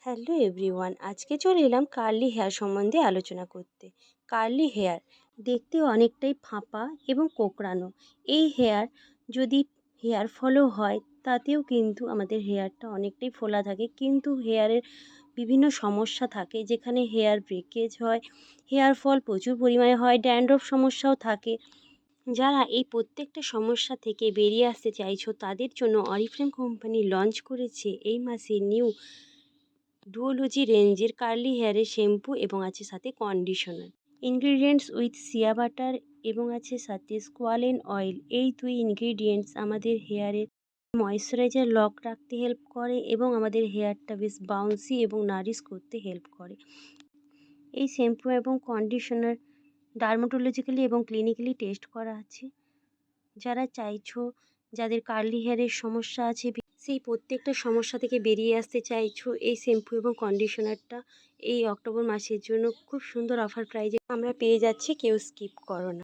Hello everyone, আজকে চলে এলাম কার্লি হেয়ার সম্বন্ধে আলোচনা করতে। কার্লি হেয়ার দেখতে অনেকটাই ফাঁপা এবং কোঁকড়ানো। এই হেয়ার যদি হেয়ার ফলও হয় তাতেও কিন্তু আমাদের হেয়ারটা অনেকটাই ফোলা থাকে, কিন্তু হেয়ারের বিভিন্ন সমস্যা থাকে, যেখানে হেয়ার ব্রেকেজ হয়, হেয়ার ফল প্রচুর পরিমাণে হয়, ড্যান্ড্রফ সমস্যাও থাকে। যারা এই প্রত্যেকটা সমস্যা থেকে বেরিয়ে আসতে চাইছো তাদের জন্য অরিফ্লেম কোম্পানি লঞ্চ করেছে এই মাসে নিউ ডুওলজি রেঞ্জের কার্লি হেয়ারের শ্যাম্পু এবং আছে সাথে conditioner. Ingredients with shea butter এবং আছে সাথে স্কোয়ালেন অয়েল। এই দুই ইনগ্রিডিয়েন্টস আমাদের হেয়ারের ময়েশ্চারাইজার লক রাখতে হেল্প করে এবং আমাদের হেয়ারটা বেশ বাউন্সি এবং নারিশ করতে হেল্প করে। এই শ্যাম্পু এবং কন্ডিশনার ডার্মাটোলজিক্যালি এবং ক্লিনিক্যালি টেস্ট করা আছে। যারা চাইছো, যাদের কার্লি হেয়ারের সমস্যা আছে, সেই প্রত্যেকটা সমস্যা থেকে বেরিয়ে আসতে চাইছো, এই শ্যাম্পু এবং কন্ডিশনারটা এই অক্টোবর মাসের জন্য খুব সুন্দর অফার প্রাইজে আমরা পেয়ে যাচ্ছি, কেউ স্কিপ করো না।